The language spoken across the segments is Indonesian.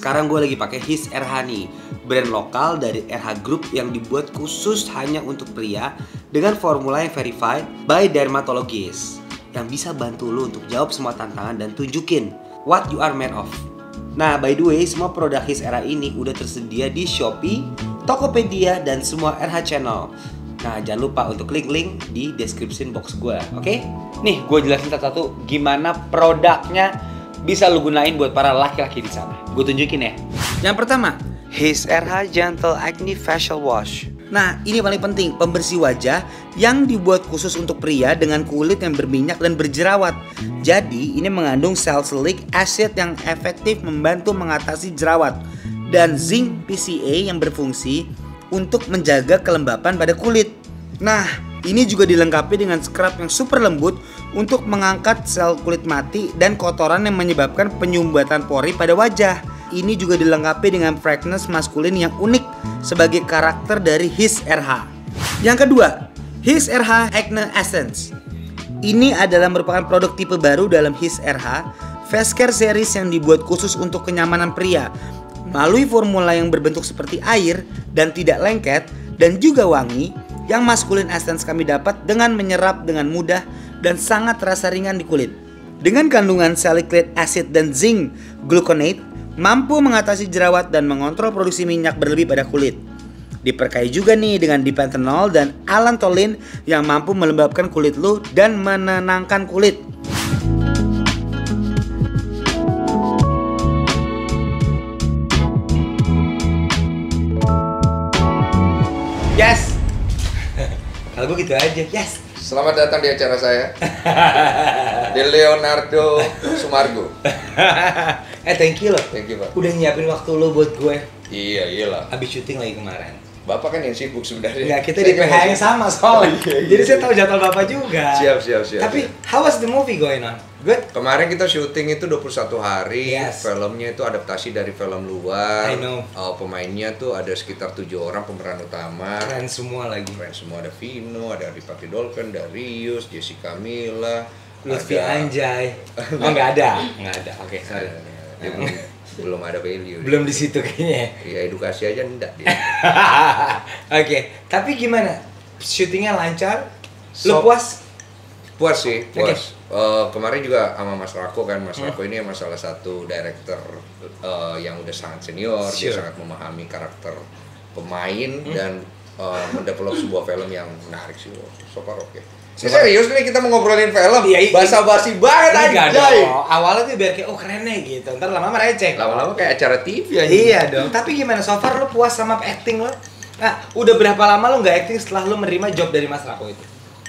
sekarang gue lagi pakai His RH nih, brand lokal dari RH Group yang dibuat khusus hanya untuk pria dengan formula yang verified by dermatologist yang bisa bantu lo untuk jawab semua tantangan dan tunjukin what you are made of. Nah, by the way, semua produk His RH ini udah tersedia di Shopee, Tokopedia, dan semua RH Channel. Nah, jangan lupa untuk klik link di description box gue, oke? Nih, gue jelasin satu-satu gimana produknya bisa lu gunain buat para laki-laki di sana. Gue tunjukin ya. Yang pertama, His RH Gentle Acne Facial Wash. Nah, ini paling penting, pembersih wajah yang dibuat khusus untuk pria dengan kulit yang berminyak dan berjerawat. Jadi, ini mengandung salicylic acid yang efektif membantu mengatasi jerawat dan zinc PCA yang berfungsi untuk menjaga kelembapan pada kulit. Nah, ini juga dilengkapi dengan scrub yang super lembut untuk mengangkat sel kulit mati dan kotoran yang menyebabkan penyumbatan pori pada wajah. Ini juga dilengkapi dengan fragrance maskulin yang unik sebagai karakter dari His RH. Yang kedua, His RH Acne Essence. Ini adalah merupakan produk tipe baru dalam His RH Face Care Series yang dibuat khusus untuk kenyamanan pria. Melalui formula yang berbentuk seperti air dan tidak lengket dan juga wangi, yang maskulin essence kami dapat dengan menyerap dengan mudah dan sangat terasa ringan di kulit. Dengan kandungan salicylic acid dan zinc gluconate, mampu mengatasi jerawat dan mengontrol produksi minyak berlebih pada kulit. Diperkaya juga nih dengan dipantenol dan allantoin yang mampu melembabkan kulit lu dan menenangkan kulit. Yes. Kalau gue gitu aja. Yes. Selamat datang di acara saya. Di Leonardo Sumargo. Thank you loh. Thank you, Pak. Udah nyiapin waktu lo buat gue. Iya, iyalah. Habis syuting lagi kemarin. Bapak kan yang sibuk sebenarnya. Enggak, kita di PH yang sama sekolah. Jadi saya tahu jadwal Bapak juga. Siap. Tapi how was the movie going on? Good? Kemarin kita syuting itu 21 hari. Yes. Filmnya itu adaptasi dari film luar. I know. Pemainnya tuh ada sekitar 7 orang pemeran utama. Keren semua lagi. Keren semua, ada Vino, ada Adipati Dolken, Darius, Jessica Mila, Lutfi ada Anjay. Oh, enggak ada. Oke, sorry. Dia belum ada value. Belum di situ kayaknya. Ya edukasi aja enggak dia. Oke, tapi gimana? Syutingnya lancar? Lu puas? Puas sih, puas. Okay. Kemarin juga sama Mas Rako kan, Mas Rako ini emang salah satu director yang udah sangat senior, dia sangat memahami karakter pemain dan mendevelop sebuah film yang menarik sih, so far oke. Serius nih kita mau ngobrolin film, basa-basi banget aja. Awalnya tuh biar kayak keren nih gitu, ntar lama-lama receh. Lama-lama kayak acara TV aja. Iya dong, tapi gimana so far lu puas sama acting lo? Nah, udah berapa lama lu nggak acting setelah lu menerima job dari Mas Rako itu?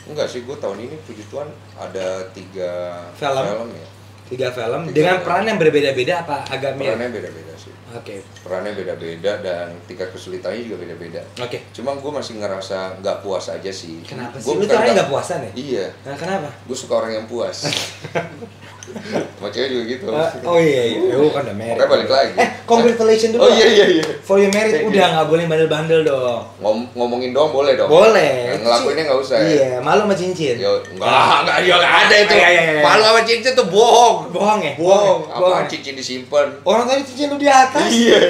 Enggak sih, gue tahun ini puji Tuhan ada 3 film ya. 3 film dengan peran yang berbeda-beda apa agak mirip? Perannya beda-beda sih. Oke. Perannya beda-beda dan tingkat kesulitannya juga beda-beda. Oke. Cuma gue masih ngerasa nggak puas aja sih. Kenapa sih? Lu tuh orangnya nggak puasan ya? Iya. Nah, kenapa? Gue suka orang yang puas. Sama cewek juga gitu. Oh iya. Lu kan udah married. Oke, balik lagi. Congratulations dulu. Oh iya. For you married udah nggak boleh bandel-bandel dong. Ngomongin doang boleh dong. Boleh. Ngelakuinnya nggak usah. Iya, malu sama cincin. Yo, enggak ada itu. Iya. Malu sama cincin tuh bohong. Bohong ya? Apaan cincin disimpan? Orang tadi cincin lu di atas. Iya.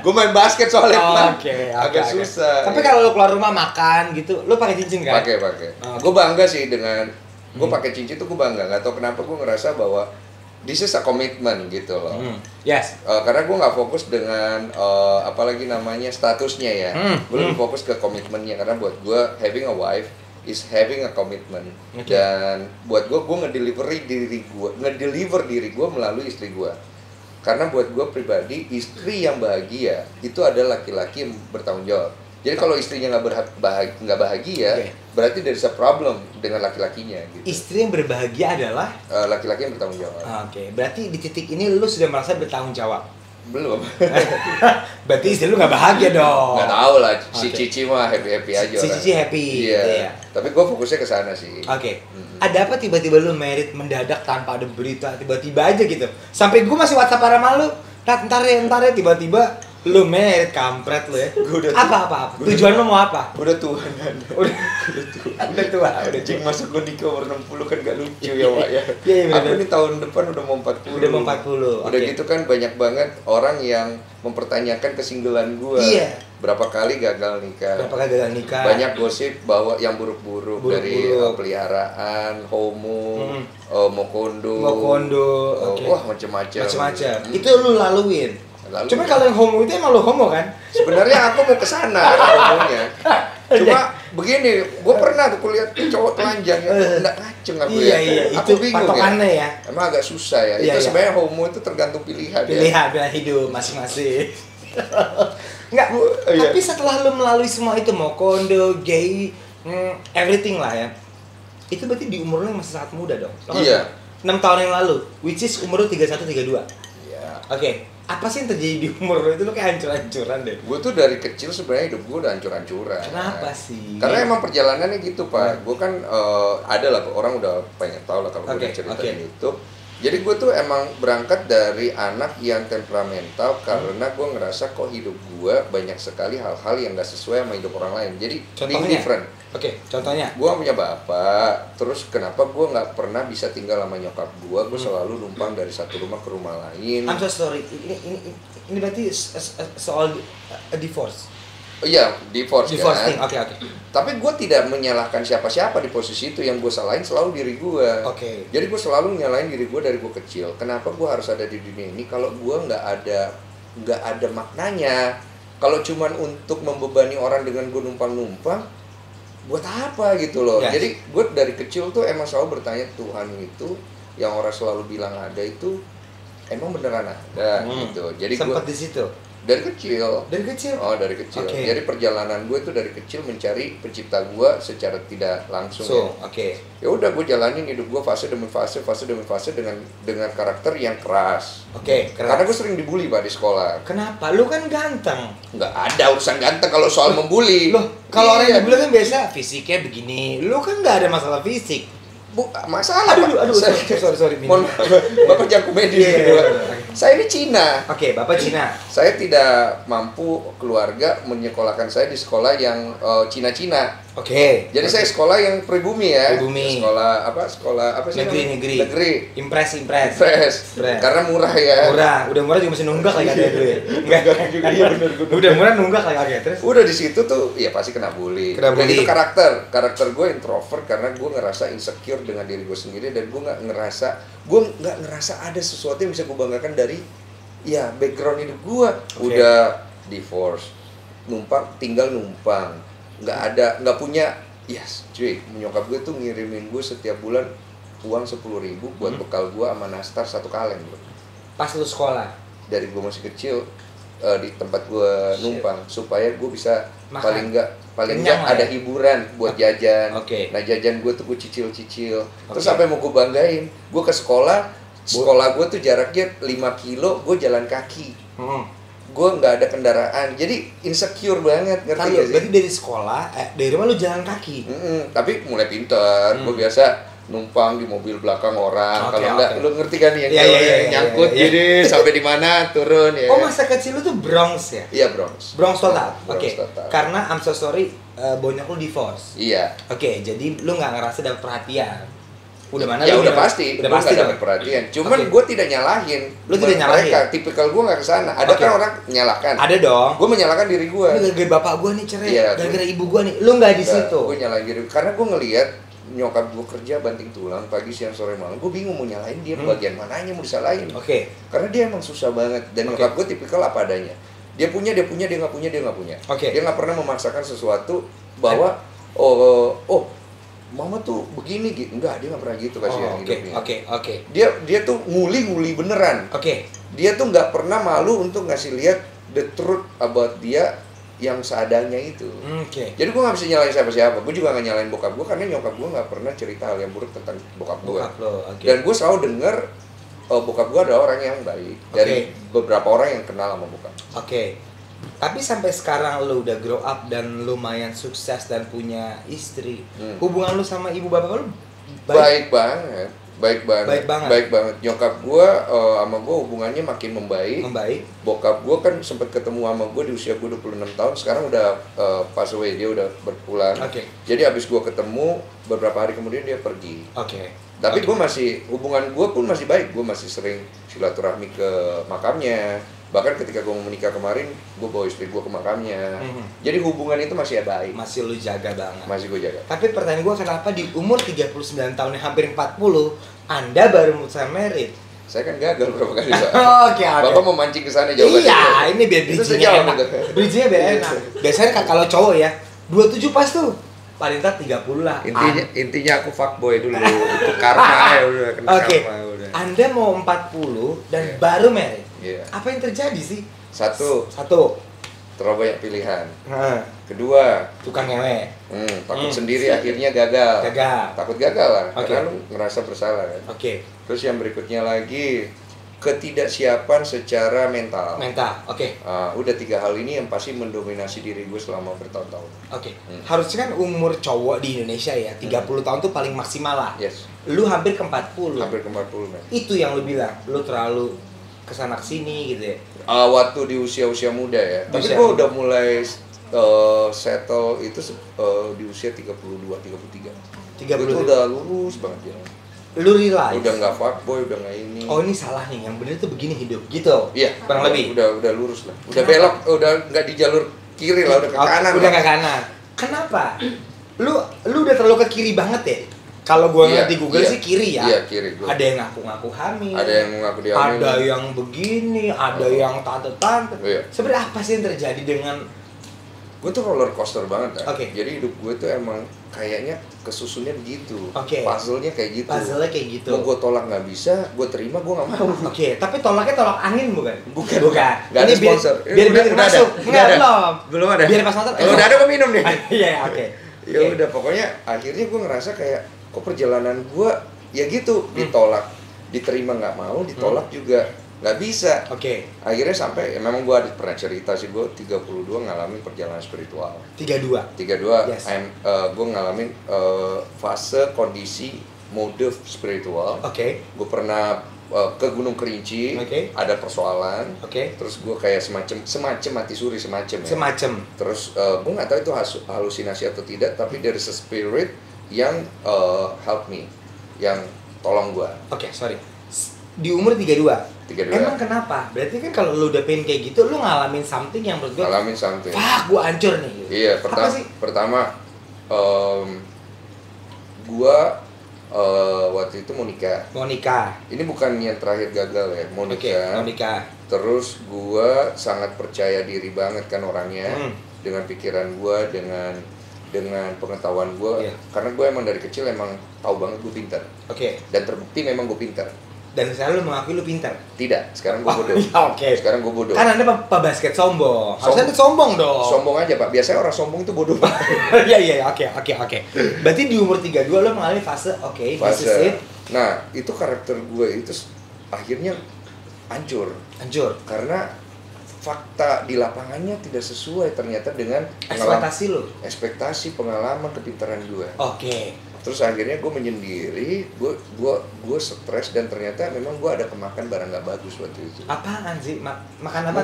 Gue main basket soalnya. Oke. Agak susah. Tapi kalau lu keluar rumah makan gitu, lu pakai cincin kan? Pakai. Gue bangga sih dengan gue pakai cincin tuh, gue bangga. Gak tau kenapa gue ngerasa bahwa this is a commitment gitu loh. Yes. Karena gue nggak fokus dengan apalagi namanya statusnya ya. Gue lebih fokus ke komitmennya, karena buat gue having a wife is having a commitment. Dan buat gue ngedeliver diri gue melalui istri gue. Karena buat gue pribadi, istri yang bahagia itu adalah laki-laki yang bertanggung jawab. Jadi kalau istrinya nggak bahagia, berarti there's a problem dengan laki-lakinya. Gitu. Istri yang berbahagia adalah laki-laki yang bertanggung jawab. Oke, berarti di titik ini lu sudah merasa bertanggung jawab. Belum. Berarti istri lu nggak bahagia dong. Nggak tahu lah, si Cici mah happy aja. Si Cici happy. Iya. Tapi gue fokusnya ke sana sih. Oke. Ada apa tiba-tiba lu married mendadak tanpa ada berita, tiba-tiba aja gitu. Sampai gue masih WhatsApp sama lu, ntar ya tiba-tiba Lu merit kampret lu ya. Gua udah apa? Tujuan lu mau apa? Udah tua kan. Udah tua. Udah cing masuk gue nikah umur 60 kan gak lucu ya Wak ya. Iya, Aku nih tahun depan udah mau 40. Udah mau 40. Udah gitu kan banyak banget orang yang mempertanyakan kesinggelan gue. Iya. Berapa kali gagal nikah. Banyak gosip bahwa yang buruk-buruk dari peliharaan, homo, mokondo. Wah macam-macam. Itu lu laluin. Cuma kalau yang homo itu emang lu homo kan? Sebenarnya aku mau ke sana homonya. Cuma begini, gue pernah tuh kulihat cowok telanjang ya, enggak ngaceng aku ya. Iya, aku itu bingung patokannya ya. Emang agak susah ya. Iya, itu sebenarnya homo itu tergantung pilihan hidup masing-masing. Enggak, tapi setelah lu melalui semua itu, mau kondo, gay, everything lah ya. Itu berarti di umur lu masih sangat muda dong. Iya. 6 tahun yang lalu, which is umur lu 31 32. Iya. Oke. Apa sih yang terjadi di umur lo itu? Lo kayak hancur-hancuran deh. Gue tuh dari kecil sebenarnya hidup gue udah hancur-hancuran. Kenapa sih? Karena emang perjalanannya gitu Pak. Gue kan ada lah orang udah pengen tahu lah kalau gue udah cerita di YouTube. Jadi gue tuh emang berangkat dari anak yang temperamental karena gue ngerasa kok hidup gue banyak sekali hal-hal yang gak sesuai sama hidup orang lain. Jadi contohnya? different. Contohnya? Gue punya bapak, terus kenapa gue nggak pernah bisa tinggal sama nyokap gue selalu numpang dari satu rumah ke rumah lain. I'm so sorry, ini berarti soal divorce? Oh iya, divorce kan? Oke. Tapi gue tidak menyalahkan siapa-siapa di posisi itu, yang gue salahin selalu diri gue. Jadi gue selalu nyalahin diri gue dari gue kecil. Kenapa gue harus ada di dunia ini kalau gue nggak ada maknanya? Kalau cuman untuk membebani orang dengan gue numpang-numpang, buat apa gitu loh? Yes. Jadi gue dari kecil tuh emang selalu bertanya, Tuhan itu yang orang selalu bilang ada itu emang beneran ada gitu. Jadi sempat di situ. Dari kecil. Oh, dari kecil. Jadi perjalanan gue itu dari kecil mencari pencipta gue secara tidak langsung. Ya udah gue jalanin hidup gue fase demi fase dengan karakter yang keras. Keras. Karena gue sering dibully Pak di sekolah. Kenapa? Lu kan ganteng. Nggak ada urusan ganteng kalau soal membuli. Loh, kalau orang yang dibully kan biasa fisiknya begini. Lu kan nggak ada masalah fisik. Masalah. Aduh, sorry. Bapak jangan komedi berdua. Saya ini Cina. Bapak Cina. Saya tidak mampu keluarga menyekolahkan saya di sekolah yang Cina-Cina. Jadi saya sekolah yang pribumi ya. Sekolah apa sih? Negeri. Impress. Karena murah ya. Udah murah juga masih nunggak lagi ada dulu ya. Enggak juga. Iya benar. Udah murah nunggak lagi terus. Udah di situ tuh ya pasti kena bully. Dan itu karakter gue introvert karena gue ngerasa insecure dengan diri gue sendiri dan gue nggak ngerasa ada sesuatu yang bisa gue banggakan dari background hidup gue. Udah divorce, tinggal numpang, nggak punya. Cuy, nyokap gue tuh ngirimin gue setiap bulan uang 10.000 buat bekal gue sama nastar 1 kaleng bro. Pas lu sekolah? Dari gue masih kecil di tempat gue numpang supaya gue bisa paling nggak ada hiburan buat jajan. Nah jajan gue tuh gue cicil. Terus apa yang mau gue banggain? Gue ke sekolah gue tuh jaraknya 5 kilo, gue jalan kaki. Gue nggak ada kendaraan, jadi insecure banget, ngerti gak sih? Berarti dari sekolah, dari rumah lu jalan kaki? Tapi mulai pinter, gue biasa numpang di mobil belakang orang. Kalau enggak, lu ngerti kan yang nyangkut jadi sampai di mana turun ya. Oh, masa kecil lu tuh Bronx ya? Iya, Bronx. Bronx total. Total. Karena I'm so sorry, bonyok lu divorce. Iya. Jadi lu nggak ngerasa dapet perhatian. Udah pasti dapat perhatian. Cuman gue tidak nyalahin. Lu tidak nyalahin. Mereka tipikal gue nggak kesana. Ada kan orang menyalahkan. Ada dong. Gue menyalahkan diri gue. Ini gara-gara bapak gue nih cerai, gara-gara ibu gue nih. Lu nggak di situ. Gue nyalahin diri karena gue ngelihat nyokap gue kerja banting tulang pagi siang sore malam. Gue bingung mau nyalahin dia bagian mananya mau disalahin. Karena dia emang susah banget dan nyokap gue tipikal apa adanya. Dia punya dia nggak punya. Dia nggak pernah memaksakan sesuatu bahwa mama tuh begini gitu. Enggak, dia nggak pernah gitu kasihan hidupnya. Dia tuh nguli beneran. Dia tuh nggak pernah malu untuk ngasih lihat the truth about dia yang seadanya itu. Jadi gue nggak bisa nyalain siapa-siapa. Gue juga nggak nyalain bokap gue karena nyokap gue nggak pernah cerita hal yang buruk tentang bokap gue. Dan gue selalu denger bokap gue adalah orang yang baik dari beberapa orang yang kenal sama bokap. Tapi sampai sekarang lu udah grow up dan lumayan sukses dan punya istri, hubungan lu sama ibu bapak lu baik banget. Baik banget. Baik banget. Nyokap gue sama gue hubungannya makin membaik. Bokap gue kan sempat ketemu sama gue di usia gue 26 tahun. Sekarang udah pass away, dia udah berpulang. Jadi abis gue ketemu, beberapa hari kemudian dia pergi. Tapi gue masih, hubungan gue pun masih baik. Gue masih sering silaturahmi ke makamnya. Bahkan ketika gue mau menikah kemarin, gue bawa istri gue ke makamnya. Jadi hubungan itu masih baik. Masih lu jaga banget. Masih gue jaga. Tapi pertanyaan gue, kenapa di umur 39 tahun yang hampir 40, Anda baru memutuskan merit? Saya kan gagal berapa kali, Pak. Oke. Bapak mau mancing ke sana jawabannya. Iya, ini biar bridging-nya enak. Bridging-nya biar enak. Biasanya kalau cowok ya, 27 pas tuh. Paling tak 30 lah. Intinya aku fuckboy dulu. Itu karma ya udah kena karma udah. Anda mau 40 dan baru merit. Apa yang terjadi sih? Satu. Terlalu banyak pilihan. Kedua, tukang ngewe. Takut sendiri akhirnya gagal. Takut gagal lah, karena lu ngerasa bersalah kan. Terus yang berikutnya lagi, ketidaksiapan secara mental. Udah 3 hal ini yang pasti mendominasi diri gue selama bertahun-tahun. Harusnya kan umur cowok di Indonesia ya 30 tahun tuh paling maksimal lah. Lu hampir ke 40. Hampir ke 40 men. Itu yang lu bilang, lu terlalu kesana kesini gitu ya. Waktu di usia muda ya. Tapi gue udah mulai settle itu di usia 32, 33. Itu udah lurus banget ya. Lu realize? Udah nggak fuckboy, udah nggak ini. Oh ini salah nih, yang bener tuh begini hidup gitu. Iya. Kurang lebih. Udah lurus lah. Udah belok, udah nggak di jalur kiri lah, udah ke kanan. Udah ke kanan. Kenapa? Lu udah terlalu ke kiri banget ya? Kalau gua ngerti Google sih kiri ya. Iya, kiri gua. Ada yang ngaku-ngaku hamil. Ada yang ngaku dia hamil. Ada yang begini, ada yang tante-tante. Sebenarnya apa sih yang terjadi dengan gue tuh roller coaster banget kan. Jadi hidup gue tuh emang kayaknya kesusunnya begitu. Puzzle-nya kayak gitu. Mau gue tolak nggak bisa, gue terima gue nggak mau. Tapi tolaknya tolak angin bukan? Bukan. Nggak ada sponsor. Biar masuk. Belum ada. Biar pas nonton. Kalau udah ada gue minum nih. Iya, Ya udah pokoknya akhirnya gue ngerasa kayak kok perjalanan gue ya gitu, ditolak, diterima nggak mau, ditolak juga nggak bisa. Akhirnya sampai ya memang gue pernah cerita sih, gue 32 ngalamin perjalanan spiritual. 32 gue ngalamin fase kondisi mode spiritual. Gue pernah ke Gunung Kerinci, ada persoalan, terus gue kayak semacam mati suri semacam. Terus gue nggak tahu itu halusinasi atau tidak, tapi there is a spirit yang help me, yang tolong gue. Di umur 32. Emang kenapa? Berarti kan kalau lu udah pengen kayak gitu, lu ngalamin something yang menurut gue ngalamin something. Gue hancur nih gitu. Iya, pertama gue waktu itu mau nikah. Ini bukan yang terakhir gagal ya, mau nikah. Terus gue sangat percaya diri banget kan orangnya, dengan pikiran gue, dengan pengetahuan gue, karena gue emang dari kecil emang tahu banget gue pintar. Dan terbukti memang gue pintar. Dan sekarang lu mengakui lu pintar? Tidak, sekarang gue bodoh. Sekarang gue bodoh. Kan Anda pak basket sombong. Harusnya Anda sombong dong. Sombong aja Pak, biasanya orang sombong itu bodoh Pak. Iya, oke. Berarti di umur 32 lu mengalami fase, this is it. Nah, itu karakter gue itu akhirnya hancur. Karena fakta di lapangannya tidak sesuai ternyata dengan ekspektasi pengalaman kepintaran gue. Terus akhirnya gue menyendiri, gue stres dan ternyata memang gue ada kemakan barang nggak bagus waktu itu. Apaan sih? Makan apa?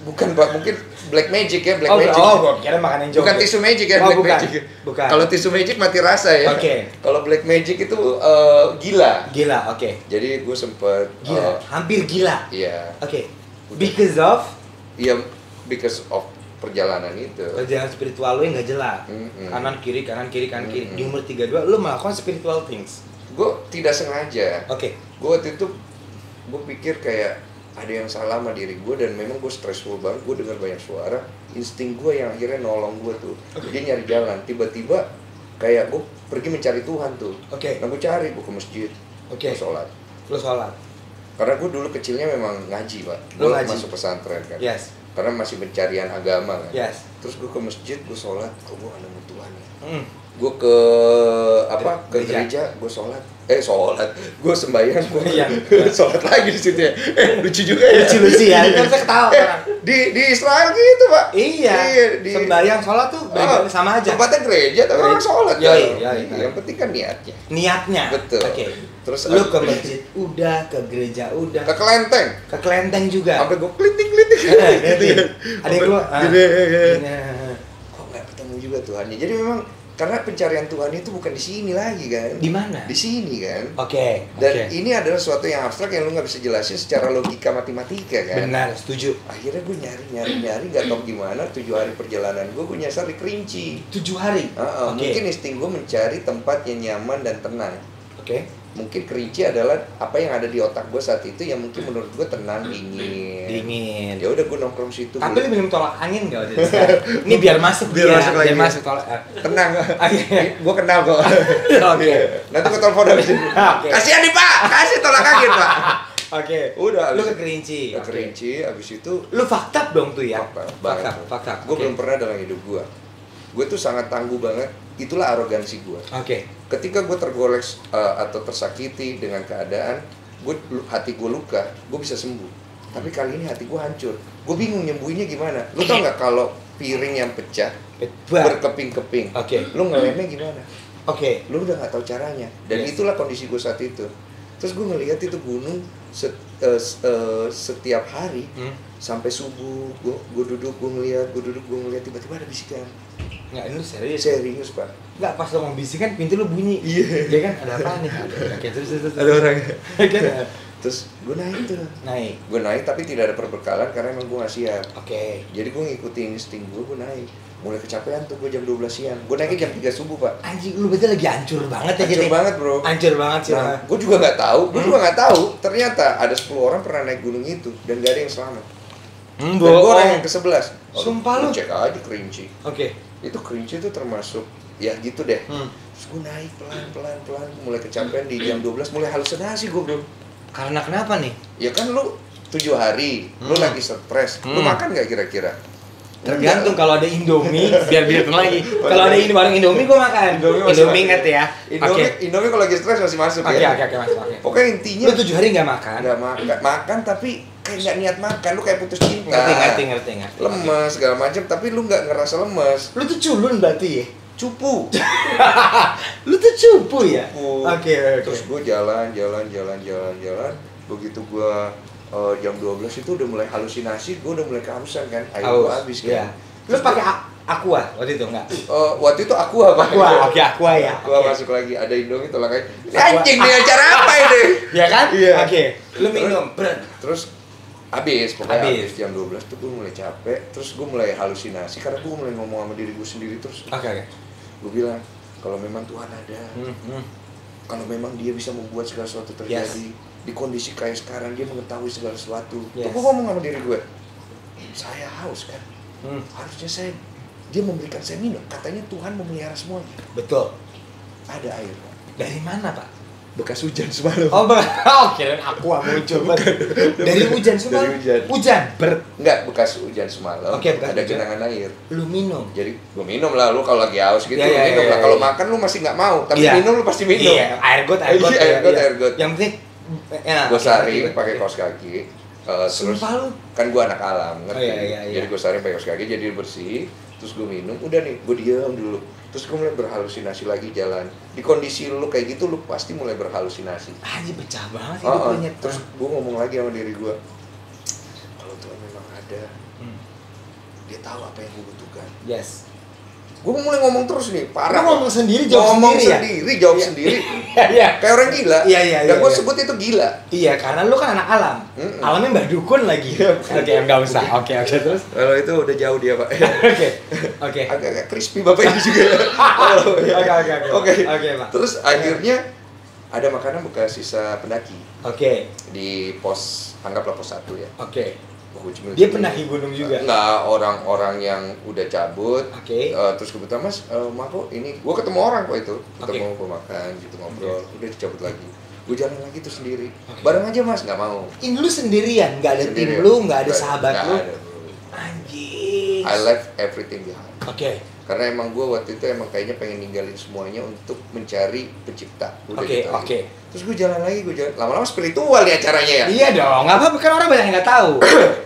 Bukan Pak, mungkin black magic ya, black magic. Gue kira makan yang bukan tisu magic ya, black magic. Bukan. Kalau tisu magic mati rasa ya. Kalau black magic itu gila. Jadi gue sempet gila, hampir gila. Iya. Because of? Iya, because of perjalanan itu. Perjalanan spiritual lu yang nggak jelas. Kanan kiri. Di umur 32 lu melakukan spiritual things. Gue tidak sengaja. Gue waktu itu gue pikir kayak ada yang salah sama diri gue dan memang gue stressful banget. Gue dengar banyak suara, insting gue yang akhirnya nolong gue tuh. Dia nyari jalan. Tiba-tiba kayak gue pergi mencari Tuhan tuh. Nah gue cari, gue ke masjid, gue sholat. Lu sholat? Karena gue dulu kecilnya memang ngaji Pak. Gue masuk pesantren kan. Karena masih pencarian agama kan. Terus gue ke masjid, gue sholat, kok gue gak nemu Tuhan ya. gue ke gereja, gue sholat, gue sembahyang, sholat lagi di situ ya. Lucu juga ya. Lucu ya, kan saya ketawa orang. Di Israel gitu Pak. Iya. Sembahyang sholat tuh sama aja. Tempatnya gereja tapi orang sholat. Yang penting kan niatnya. Niatnya. Betul. Oke. Terus lu ke masjid udah, ke gereja udah. Ke kelenteng. Ke kelenteng juga. Sampai gue keliting. Ada yang keluar. Kok nggak ketemu juga Tuhannya. Jadi memang karena pencarian Tuhan itu bukan di sini lagi kan. Di mana? Di sini kan. Oke. Dan ini adalah sesuatu yang abstrak yang lu nggak bisa jelasin secara logika matematika kan. Benar, setuju. Akhirnya gue nyari nggak tahu gimana. 7 hari perjalanan gue nyasar di Kerinci. 7 hari. Mungkin insting gue mencari tempat yang nyaman dan tenang. Oke. Mungkin Kerinci adalah apa yang ada di otak gue saat itu yang mungkin menurut gue tenang, dingin. Ya udah gue nongkrong situ. Tapi lu minum tolak angin nggak waktu itu? Ini biar masuk lagi. Biar masuk tolak. Tenang. Gue kenal kok. Oke. Nanti gue telepon habis ini. Kasihan nih Pak, kasih tolak angin Pak. Oke. Udah. Lu ke Kerinci. Ke Kerinci, abis itu. Lu fakta dong tuh ya. Fakta. Gue belum pernah dalam hidup gue. Gue tuh sangat tangguh banget. Itulah arogansi gue. Oke. Ketika gue tergolek atau tersakiti dengan keadaan, hati gue luka, gue bisa sembuh. Tapi kali ini hati gue hancur. Gue bingung nyembuhinnya gimana. Lu tau nggak kalau piring yang pecah berkeping-keping, lu ngelemnya gimana? Lu udah nggak tahu caranya. Dan itulah kondisi gue saat itu. Terus gue ngelihat itu gunung setiap hari sampai subuh. Gue duduk, gue ngeliat tiba-tiba ada bisikan. Nggak, ini serius? Serius Pak. Nggak, pas lo mau bisik kan pintu lo bunyi. Iya. Ya kan, ada apa nih? Terus. Ada orang. Terus gue naik tuh. Gue naik tapi tidak ada perbekalan karena emang gue nggak siap. Jadi gue ngikutin insting gue naik. Mulai kecapean tuh gue jam 12 siang. Gue naiknya jam 3 subuh Pak. Anjing, lu berarti lagi hancur banget ya? Hancur banget bro. Hancur banget sih. Nah, gue juga nggak tahu. Ternyata ada 10 orang pernah naik gunung itu dan gak ada yang selamat. Dan gue orang yang ke-11. Sumpah lu? Cek aja Kerinci. Itu Kerinci itu termasuk ya gitu deh. Terus gue naik pelan, mulai kecapean di jam 12 mulai halusinasi gue bro. Karena kenapa nih? Ya kan lu 7 hari, lu lagi stres, lu makan gak kira-kira? Tergantung, kalau ada Indomie, biar lagi. Kalau ada warung Indomie gue makan. Indomie inget ya. Indomie kalau lagi stres masih masuk ya. Oke, masuk. Pokoknya intinya lu 7 hari gak makan? Gak makan tapi kayak gak niat makan, lu kayak putus cinta. Ngerti. Lemes segala macam tapi lu gak ngerasa lemes. Lu tuh culun berarti ya? Cupu. Lu tuh cupu ya? Oke. Terus gue jalan. Begitu gue jam 12 itu udah mulai halusinasi, gue udah mulai kehausan kan, air gue habis kan. Lu pakai aqua waktu itu enggak? Waktu itu aqua Pak. Aqua ya. Aqua masuk lagi, ada Indomie tolak aja. Anjing nih acara apa ini? Ya kan? Iya. Lu minum. Terus habis jam 12 tuh gue mulai capek, terus gue mulai halusinasi karena gue mulai ngomong sama diri gue sendiri terus. Gue bilang, kalau memang Tuhan ada, kalau memang Dia bisa membuat segala sesuatu terjadi, di kondisi kayak sekarang Dia mengetahui segala sesuatu. Tuh gue ngomong sama diri gue, saya haus kan, harusnya Dia memberikan saya minum. Katanya Tuhan memelihara semuanya. Betul. Ada air. Dari mana Pak? Bekas hujan semalam. Kirain aqua muncul. Dari hujan semalam? Hujan? Enggak, bekas hujan semalam. Ada genangan air. Lu minum? Jadi gue minum lah, lu kalau lagi haus gitu minum lah. Kalau makan lu masih nggak mau, tapi minum lu pasti minum. Iya, air got. Yang penting gue saring pakai kaos kaki. Terus kan gue anak alam, ngerti? Jadi gue saring pakai kaos kaki jadi bersih. Terus gue minum, udah nih, gue diam dulu. Terus gue mulai berhalusinasi lagi jalan. Di kondisi lu kayak gitu, lu pasti mulai berhalusinasi. Anjir, pecah banget hidupnya. Terus gue ngomong lagi sama diri gue, kalau Tuhan memang ada, Dia tahu apa yang gue butuhkan. Gue mulai ngomong terus nih, parah. Lu ngomong sendiri, jawab sendiri. Kayak orang gila. Dan gue sebut itu gila. Iya, karena lu kan anak alam. Alamnya Mbah Dukun lagi. Oke, enggak usah. Oke, terus. Kalau itu udah jauh dia, Pak. Oke. Agak crispy Bapak ini juga. Oke, Pak. Terus akhirnya ada makanan bekas sisa pendaki. Di pos, anggaplah pos 1 ya. Dia pendaki gunung juga? Enggak, orang-orang yang udah cabut. Terus kebetulan Mas, maaf kok ini, gue ketemu orang kok itu. Ketemu pemakan gitu, ngobrol, udah dicabut lagi. Gue jalan lagi tuh sendiri. Bareng aja Mas, nggak mau. Ini lu sendirian? Nggak ada tim lu, nggak ada sahabat lu? Nggak ada. Anjing. I left everything behind. Karena emang gue waktu itu emang kayaknya pengen ninggalin semuanya untuk mencari pencipta. Oke. Terus gue jalan lama-lama spiritual ya acaranya ya. Iya dong, nggak apa-apa kan orang banyak yang nggak tahu.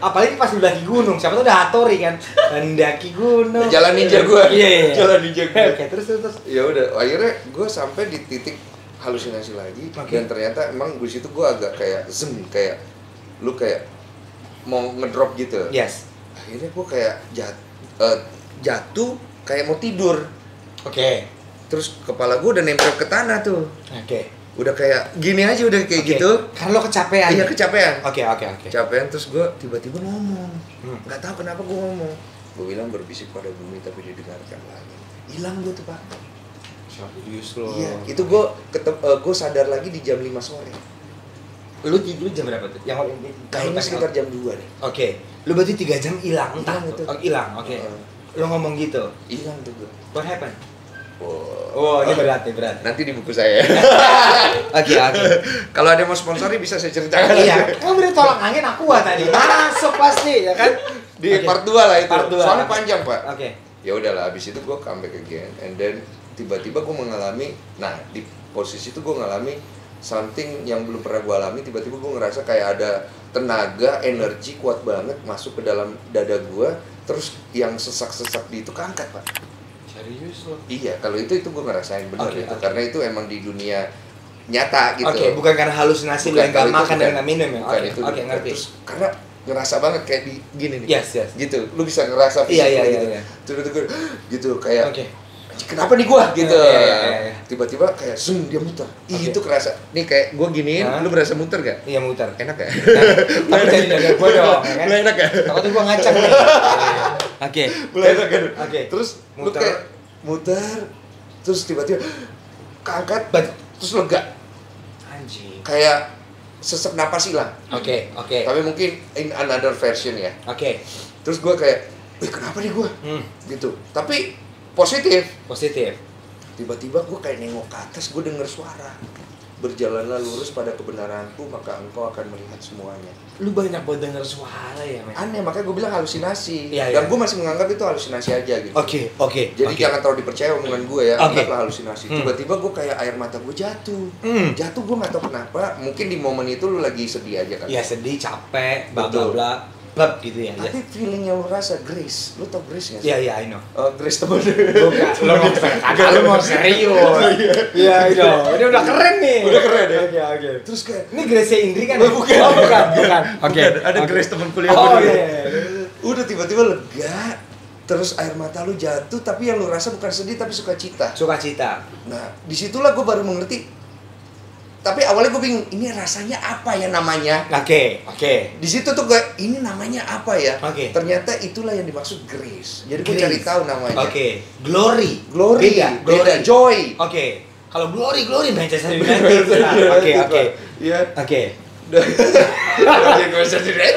Apalagi pas mendaki gunung, siapa tuh udah Hattori kan, mendaki gunung. Jalan ninja gue. Iya. Jalan ninja gue. Oke, terus. Ya udah, akhirnya gue sampai di titik halusinasi lagi. Dan ternyata emang di situ gue agak kayak zoom, kayak lu kayak mau ngedrop gitu. Yes. Akhirnya gue kayak jatuh kayak mau tidur. Oke. Terus kepala gue udah nempel ke tanah tuh. Oke. Udah kayak gini aja, udah kayak gitu. Karena lo kecapean. Iya, kecapean. Oke. Kecapean, terus gue tiba-tiba ngomong. Nggak tahu kenapa gue ngomong. Gue bilang berbisik pada bumi tapi didengarkan lagi. Hilang gue tuh, Pak. Serius lo. Iya, itu gue sadar lagi di jam 5 sore. Lu tidur jam berapa tuh? Yang Kayaknya sekitar jam 2 deh. Oke. Lu berarti 3 jam hilang. Hilang itu. Hilang. Oke. Lo ngomong gitu. Hilang tuh gue. What happened? Oh, ini berat. Nanti di buku saya. Oke. Kalau ada yang mau sponsori bisa saya ceritakan. Iya. Kamu beri tolak angin Aqua tadi. Masuk pasti ya kan? Di part 2 lah itu. Part 2. Soalnya panjang, Pak. Oke. Ya udahlah, habis itu gue comeback again and then tiba-tiba gue mengalami, di posisi itu gue mengalami something yang belum pernah gue alami. Tiba-tiba gue ngerasa kayak ada tenaga, energi kuat banget masuk ke dalam dada gue, terus yang sesak-sesak di itu keangkat, Pak. Serius lo? Iya, kalau itu gue ngerasain benar itu. Karena itu emang di dunia nyata gitu. Oke, bukan karena halusinasi lo yang gak makan dan gak minum ya? Oke, ngerti. Terus karena ngerasa banget kayak di gini nih. Yes. Gitu. Lu bisa ngerasa iya, gitu. Iya. Terus gitu kayak Oke. Kenapa nih gua gitu. Iya. Tiba-tiba kayak dia muter. Itu kerasa. Nih kayak gua giniin, lu berasa muter gak? Iya, muter. Enak ya? Tapi jadi dada gua dong, ya kan? Lu enak ya? Takutnya gua ngacak nih. Oke. Mulai enak kan? Oke. Terus lu kayak muter, terus tiba-tiba keangkat, terus lega. Anjing. Kayak sesak napas hilang. Oke. Tapi mungkin in another version ya. Oke. Terus gua kayak, kenapa nih gua? Gitu. Tapi positif. Tiba-tiba gue kayak nengok ke atas, gue denger suara. Berjalanlah lurus pada kebenaranku, maka engkau akan melihat semuanya. Lu banyak buat denger suara ya, men? Aneh, makanya gue bilang halusinasi. Iya. Dan gue masih menganggap itu halusinasi aja gitu. Oke. Jadi jangan terlalu dipercaya omongan gue ya, anggaplah halusinasi. Hmm. Tiba-tiba gue kayak air mata gue jatuh. Jatuh, gue gak tahu kenapa. Mungkin di momen itu lu lagi sedih aja kan? Iya, sedih, capek, bla Betul. bla bla. Pleb gitu ya. Tapi feeling yang lu rasa, Grace. Lu tau Grace gak sih? Iya, I know. Grace temen. Bukan, lu mau serius. Iya, ini udah keren nih. Udah keren ya? Oke. Terus kayak, ini Grace Indri kan? Bukan. Oke. Ada Grace temen kuliah gue. iya. Udah tiba-tiba lega. Terus air mata lu jatuh, tapi yang lu rasa bukan sedih tapi sukacita. Nah, disitulah gue baru mengerti. Tapi awalnya gue bingung, ini rasanya apa ya namanya? Oke. Di situ tuh gue, ini namanya apa ya? Oke. Ternyata itulah yang dimaksud grace. Jadi gue Grace. cari tahu namanya. Oke. Glory. Beda. Joy. Oke. Kalau glory Manchester United. Oke. Iya. Oke.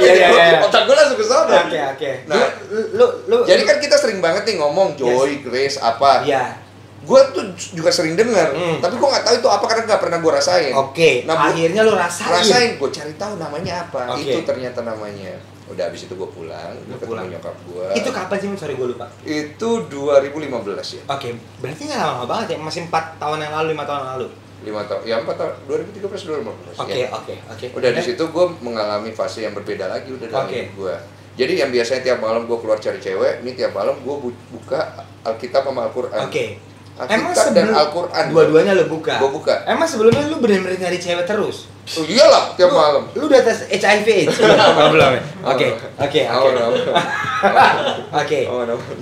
Iya. Otak gue langsung ke sana. Oke. Nah, lu jadi kan kita sering banget nih ngomong joy, grace, apa. Iya. Gue tuh juga sering dengar, tapi gue nggak tahu itu apa karena nggak pernah gue rasain. Oke. Nah, akhirnya lu rasain. Gue cari tahu namanya apa. Oke. Itu ternyata namanya. Udah abis itu gue pulang, gue ketemu nyokap gue. Itu kapan sih? Sorry gue lupa. Itu 2015 ya. Oke, berarti nggak lama banget ya? Masih 4 tahun yang lalu, 5 tahun yang lalu. 5 tahun, ya 4 tahun, 2013 2015. Oke. Udah di situ gue mengalami fase yang berbeda lagi udah dalam hidup gue. Jadi yang biasanya tiap malam gue keluar cari cewek, ini tiap malam gue buka Alkitab sama Al-Quran. Oke. Alkitab dan Al-Quran. Dua-duanya lu buka. Gue buka. Emang sebelumnya lu bener-bener nyari cewek terus? Oh, iyalah tiap malam. Lu udah tes HIV AIDS? Belum. Oke. Oke.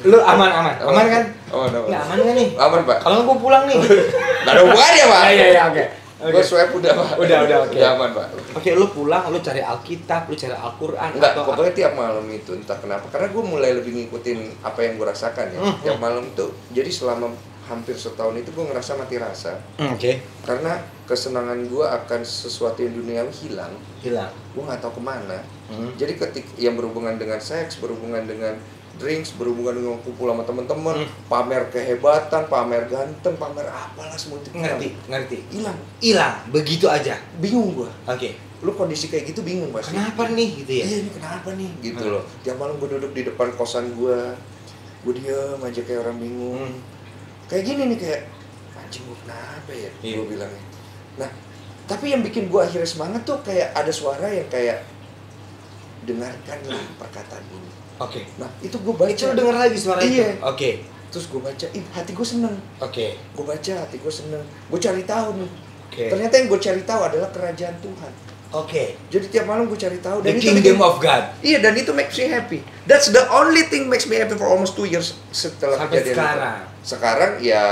Lu aman kan? Aman. Nggak aman kan nih? Aman, Pak. Kalau gue pulang nih. Nggak ada hubungannya, Pak. Iya, oke. Gue swab udah, Pak. Udah, oke. Udah aman, Pak. Oke, lu pulang, lu cari Alkitab, lu cari Al-Quran. Enggak, pokoknya tiap malam itu entah kenapa. Karena gue mulai lebih ngikutin apa yang gue rasakan ya. Tiap malam itu, jadi selama hampir setahun itu gue ngerasa mati rasa. Oke. Karena kesenangan gue akan sesuatu yang duniawi hilang. Gue nggak tahu kemana. Jadi ketika yang berhubungan dengan seks, berhubungan dengan drinks, berhubungan dengan kumpul sama teman-teman, pamer kehebatan, pamer ganteng, pamer apalah semua itu. Ngerti. Hilang. Begitu aja. Bingung gue. Oke. Lu kondisi kayak gitu bingung pasti. Kenapa nih gitu ya? Iya, ini kenapa nih gitu loh. Tiap malam gue duduk di depan kosan gue. gue diem aja kayak orang bingung. Kayak gini nih, kayak anjing gue kenapa ya, gue bilangnya. Nah, tapi yang bikin gue akhirnya semangat tuh kayak ada suara yang kayak dengarkanlah perkataan ini. Oke. Nah, itu gue baca. Itu lo denger lagi suara itu? Iya. Oke. Terus gue baca, hati gue seneng. Oke. Gue baca, hati gue seneng. Gue cari tahu nih. Oke. Ternyata yang gue cari tahu adalah kerajaan Tuhan. Oke. Jadi tiap malam gue cari tahu The Kingdom of God. Iya, dan itu makes me happy. That's the only thing makes me happy for almost 2 years setelah sampai kejadian sekarang. itu. Sekarang ya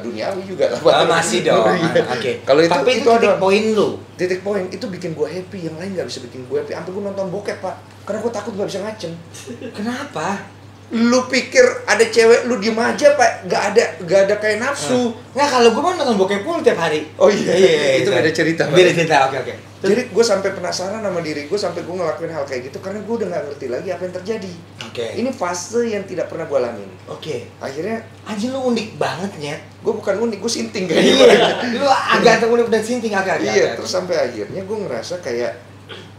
duniawi juga lah. Masih dong. Oke. Kalau tapi itu titik poin lu. Titik poin itu bikin gue happy, yang lain nggak bisa bikin gue happy. Sampai gue nonton bokep, Pak. Karena gue takut gak bisa ngaceng. Kenapa? Lu pikir ada cewek lu diem aja, Pak? Gak ada kayak nafsu. Nggak, kalau gue mah nonton bokep pun tiap hari. Oh iya, itu beda cerita. Beda cerita, oke. Jadi gue sampai penasaran sama diri gue, sampai gue ngelakuin hal kayak gitu karena gue udah nggak ngerti lagi apa yang terjadi. Oke. Ini fase yang tidak pernah gue alamin. Oke. Akhirnya, anjing lu unik banget, Nyet. gue bukan unik, gue sinting Iya. Lu agak unik dan sinting agak. Iya, terus sampai akhirnya gue ngerasa kayak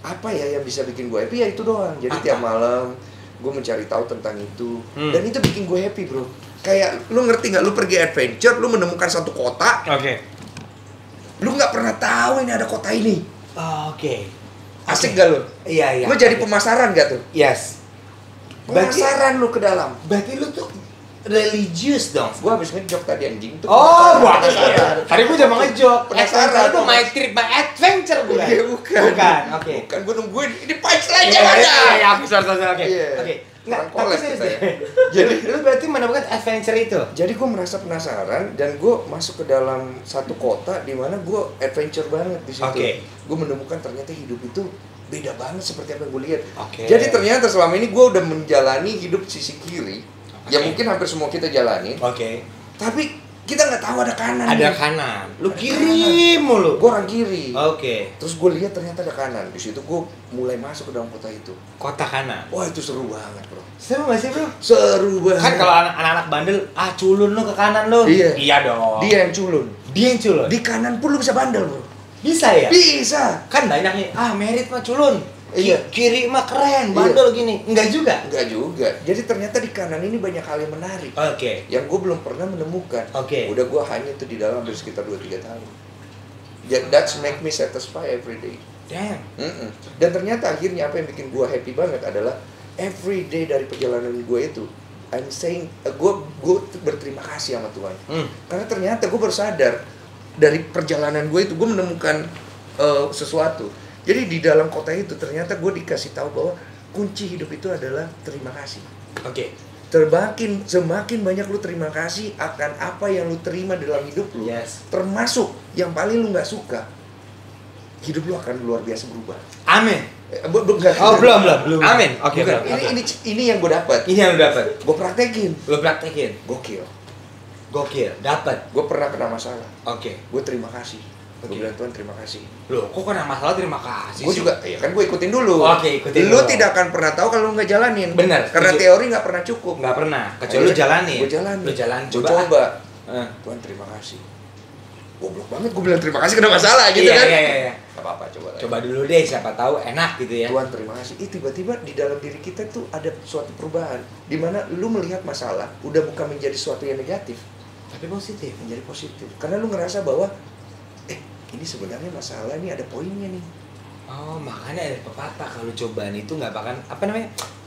apa ya yang bisa bikin gue happy, ya itu doang. Jadi apa? tiap malam gue mencari tahu tentang itu, dan itu bikin gue happy, bro. Kayak lu ngerti nggak? Lu pergi adventure, lu menemukan satu kota. Oke. Lu nggak pernah tahu ini ada kota ini. Oke. Asik gak lu? Iya. Lu jadi pemasaran gak tuh? Yes. Pemasaran lu ke dalam. Berarti lu tuh religius dong. Gua habis ngejok tadi anjing tuh. Penasaran. Tadi gua udah mau ngejok. Penasaran itu my trip, my adventure bukan? Iya, bukan. Oke. Bukan, gua nungguin ini punchline jangan ada. Iya, aku sorry. Oke. Oke. Nggak, tapi serius deh. Jadi lu berarti menemukan adventure itu. Jadi gue merasa penasaran dan gue masuk ke dalam satu kota di mana gue adventure banget di situ. Gue menemukan ternyata hidup itu beda banget seperti apa yang gue lihat. Jadi ternyata selama ini gue udah menjalani hidup sisi kiri, ya mungkin hampir semua kita jalani. Tapi kita nggak tahu ada kanan. Ada kanan. Lu kiri mulu. Gue orang kiri. Terus gue lihat ternyata ada kanan. Di situ gue mulai masuk ke dalam kota itu. Kota kanan. Wah, itu seru banget, bro. Seru gak sih, bro? Seru banget. Kan kalau anak-anak bandel, culun lu ke kanan lu. Iya dong. Dia yang culun. Di kanan pun lu bisa bandel, bro. Bisa ya? Bisa. Kan banyak nih, merit mah culun. Kiri mah keren, bandel gini. Enggak juga? Enggak juga. Jadi ternyata di kanan ini banyak hal yang menarik. Yang gue belum pernah menemukan. Udah gue hanya itu di dalam hampir sekitar 2-3 tahun. That's make me satisfied every day. Damn. Dan ternyata akhirnya apa yang bikin gue happy banget adalah every day dari perjalanan gue itu, I'm saying, gue berterima kasih sama Tuhan. Karena ternyata gue baru sadar dari perjalanan gue itu gue menemukan sesuatu. Jadi di dalam kota itu ternyata gue dikasih tahu bahwa kunci hidup itu adalah terima kasih. Semakin banyak lu terima kasih akan apa yang lu terima dalam hidup lu, termasuk yang paling lu nggak suka, hidup lu akan luar biasa berubah. Amin. Belum. Amin. Ini yang gue dapat. Gue praktekin. Gokil. Dapat. Gue pernah kena masalah. Gue terima kasih. Gue bilang, Tuhan terima kasih. Loh, kok kena masalah terima kasih? Gue juga, kan gue ikutin dulu. Ikutin lu dulu. tidak akan pernah tahu kalau lu nggak jalanin. Bener. Karena teori nggak pernah cukup. Nggak pernah. Kecuali lu jalanin. Gue jalanin. Coba. Tuhan terima kasih. Goblok banget, gue bilang terima kasih kena masalah gitu kan. Iya. Gak apa-apa, coba dulu deh, siapa tahu enak gitu ya. Tuhan terima kasih. Tiba-tiba di dalam diri kita tuh ada suatu perubahan, di mana lu melihat masalah udah bukan menjadi suatu yang negatif, tapi positif. Menjadi positif. Karena lu ngerasa bahwa ini sebenarnya masalah ini ada poinnya nih. Makanya ada pepatah, kalau cobaan itu nggak bakal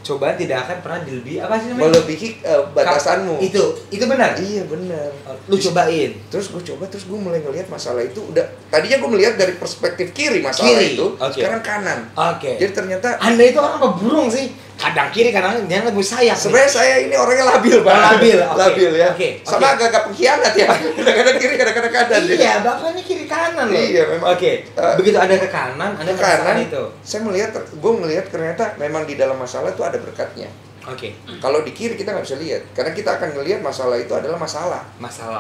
cobaan tidak akan pernah melebihi melebihi batasanmu. Itu benar. Iya benar. Lu cobain. Terus gue mulai ngelihat masalah itu udah. Tadinya gue melihat dari perspektif kiri masalah itu. Sekarang kanan. Jadi ternyata Anda itu orang apa burung sih? Kadang kiri, kadang dia lebih sayang. Sebenarnya saya ini orangnya labil, Pak. Labil ya. Sama agak-agak pengkhianat ya. Kadang-kadang kiri, kadang-kadang kanan. Iya, Bapak ini kiri kanan loh. Iya, memang. Begitu ada ke kanan, Anda merasakan itu. Saya gue melihat ternyata memang di dalam masalah itu ada berkatnya. Kalau di kiri kita nggak bisa lihat, karena kita akan ngelihat masalah itu adalah masalah.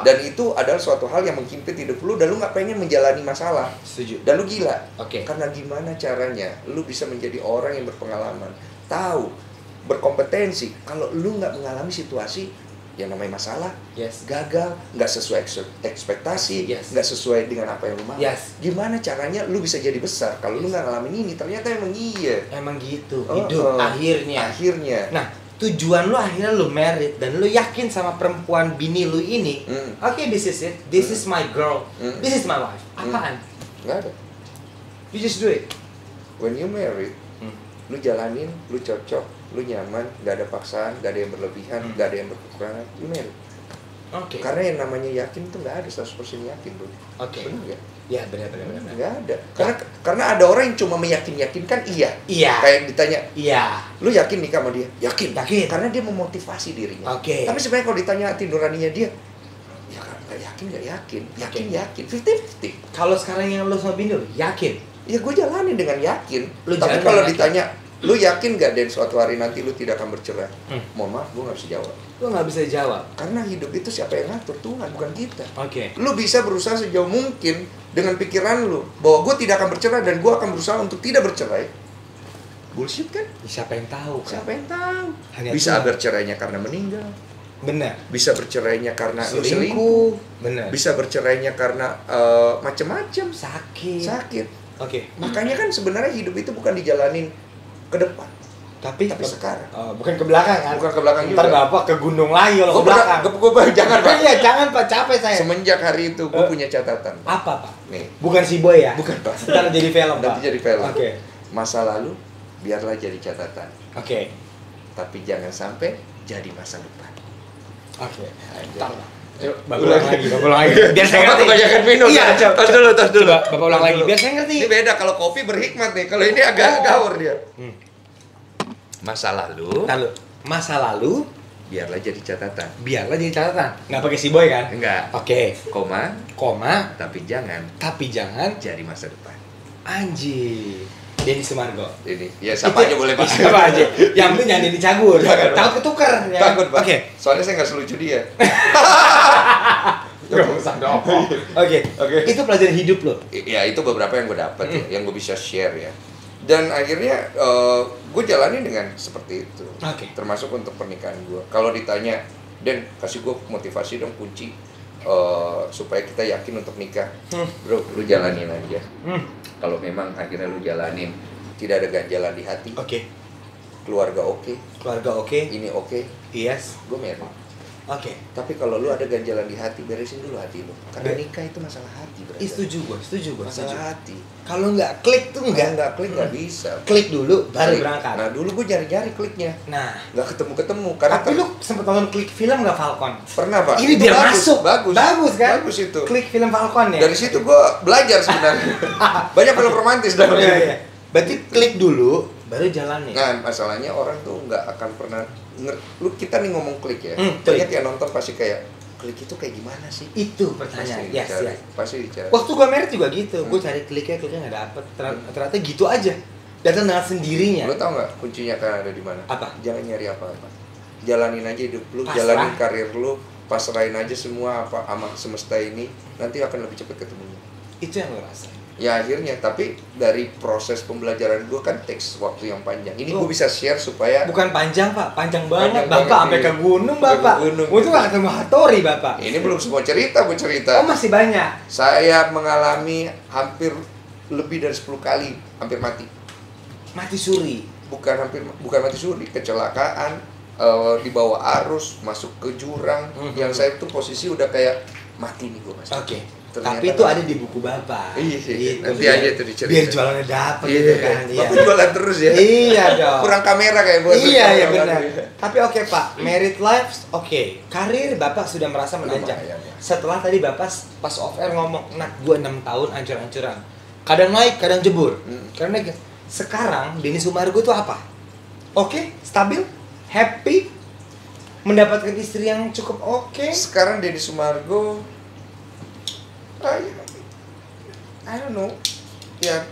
Dan itu adalah suatu hal yang menghimpit hidup lu dan lu nggak pengen menjalani masalah. Setuju. Dan lu gila. Karena gimana caranya lu bisa menjadi orang yang berpengalaman, tahu, berkompetensi. Kalau lu nggak mengalami situasi yang namanya masalah, gagal, nggak sesuai ekspektasi, nggak sesuai dengan apa yang lu mau. Gimana caranya lu bisa jadi besar kalau lu nggak ngalamin ini? Ternyata emang iya. Emang gitu. Hidup akhirnya. Nah, tujuan lu akhirnya lu married dan lu yakin sama perempuan bini lu ini, oke, this is it, this is my girl, this is my wife. Apaan? Nggak ada. You just do it. When you married, lu jalanin, lu cocok, lu nyaman, nggak ada paksaan, nggak ada yang berlebihan, nggak ada yang berkekurangan, you married. Oke. Karena yang namanya yakin tuh nggak ada 100% yakin, bro. Oke. Benar nggak? Ya benar. Nggak ada. Karena ada orang yang cuma meyakinkan iya. Iya. Kayak ditanya, Iya. lu yakin nikah sama dia? Yakin. Yakin. Karena dia memotivasi dirinya. Oke. Tapi sebenarnya kalau ditanya hati nuraninya dia, ya nggak yakin. Yakin. 50-50. Kalau sekarang yang lu sama bini lu yakin? Ya gue jalanin dengan yakin. Lu Tapi jalanin kalau dengan ditanya, lu yakin gak Dan suatu hari nanti lu tidak akan bercerai? Mohon maaf, gue gak bisa jawab. Lu nggak bisa jawab. Karena hidup itu siapa yang ngatur? Tuhan, bukan kita. Oke. Lu bisa berusaha sejauh mungkin dengan pikiran lu bahwa gue tidak akan bercerai dan gue akan berusaha untuk tidak bercerai. Bullshit kan? Siapa yang tahu? Kan? Siapa yang tahu? Hanya Bisa Tuhan. bercerainya karena meninggal. Benar. Bisa bercerainya karena lu Selingkuh. selingkuh. Benar. Bisa bercerainya karena macem-macem. Sakit. Oke. Makanya kan sebenarnya hidup itu bukan dijalanin ke depan, Tapi sekarang. bukan ke belakang kan? Bukan ke belakang Ntar juga. Bapak ke gunung lagi kalau ke belakang. Jangan, Pak. Iya, jangan Pak, capek saya. Semenjak hari itu gue punya catatan. Apa Pak? Nih, Bukan si boy ya? bukan, Pak. Ntar jadi film Pak. Nanti jadi film. Oke. Masa lalu biarlah jadi catatan, Oke. tapi jangan sampai jadi masa depan. Oke. Aja. Ntar Bapak ulang lagi. Biar saya ngerti. Kebanyakan minum. Iya, tos dulu. Coba Bapak ulang lagi biar saya ngerti. Ini beda, kalau kopi berhikmat nih, kalau ini agak gaur dia. Masa lalu Masa lalu biarlah jadi catatan. biarlah jadi catatan. Nggak pakai si boy kan? Enggak. Oke. Koma, tapi jangan jadi masa depan. Anjing. Denny Sumargo. Ini, ya siapa aja boleh Pak. Siapa aja. Yang penting jangan Denny Cagur. Jangan, Pak. Takut ketuker. Ya. Takut, Pak. Oke. Soalnya saya nggak selucu dia. Gak usah dong. Oke. Itu pelajaran hidup lo. Ya itu beberapa yang gue dapat ya, yang gue bisa share ya. Dan akhirnya gue jalanin dengan seperti itu. Oke. Termasuk untuk pernikahan gue. Kalau ditanya, Dan kasih gue motivasi dong, kunci supaya kita yakin untuk nikah. Bro, lu jalanin aja. Kalau memang akhirnya lu jalanin, tidak ada ganjalan di hati. Oke. Keluarga oke. Ini oke. Yes. Gue married. Oke. Tapi kalau lu ada ganjalan di hati, beresin dulu hati lu. Karena nikah itu masalah hati, brother. Setuju gue. Masalah hati. Kalau nggak klik tuh Nggak klik nggak bisa. Klik dulu baru Klik. berangkat. Nah dulu gue nyari kliknya, Nah. nggak ketemu karena Tapi lu sempet nonton klik film nggak Falcon? pernah Pak. Ini Itu biar masuk. bagus Kan? Bagus itu. Klik film Falcon ya. Dari situ gue belajar sebenarnya. Banyak film romantis dari Iya. Berarti klik dulu baru jalan ya. Nah masalahnya orang tuh nggak akan pernah lu kita nih ngomong klik ya. Klik. Banyak yang nonton pasti kayak klik itu kayak gimana sih? Itu pertanyaan. Yes. Pasti dicari. Waktu gua married juga gitu. Gua cari kliknya nggak dapet. Ternyata gitu aja. Datang dengan sendirinya. Lu tau nggak kuncinya kan ada di mana? Apa? Jangan nyari apa-apa. Jalanin aja hidup lu, Pasrah. jalanin karir lu, pasrahin aja semua apa sama semesta ini, nanti akan lebih cepat ketemunya. Itu yang lo rasain. Ya akhirnya, tapi dari proses pembelajaran gue kan teks waktu yang panjang. Ini gue bisa share supaya Bukan panjang Pak, panjang banget. Panjang Bapak banget, sampai iya. ke gunung Sampai Bapak. ke gunung. Gua tuh nggak ketemu Hattori Bapak. ini belum semua cerita, gue cerita. Oh masih banyak. Saya mengalami hampir lebih dari 10 kali hampir mati. Mati suri. Bukan mati suri, kecelakaan, dibawa arus, masuk ke jurang. Yang saya tuh posisi udah kayak mati nih gue Mas. Oke. Ternyata Tapi itu kan- ada di buku Bapak. Iya sih, Gitu, nanti biar- aja itu diceritain. Biar jualannya dapet Iya, gitu kan. Iya. Bapak jualan terus ya. Iya dong. Kurang kamera kayak bos. Iya benar. Tapi oke Pak, married life oke. Karir Bapak sudah merasa menanjak. Lumayan, ya. Setelah tadi Bapak pas off air ngomong, "Nak, gua 6 tahun ancur-ancuran. Kadang naik, kadang jebur." Karena sekarang Denny Sumargo itu apa? Oke, stabil, happy, mendapatkan istri yang cukup oke. Sekarang Denny Sumargo, I don't know, ya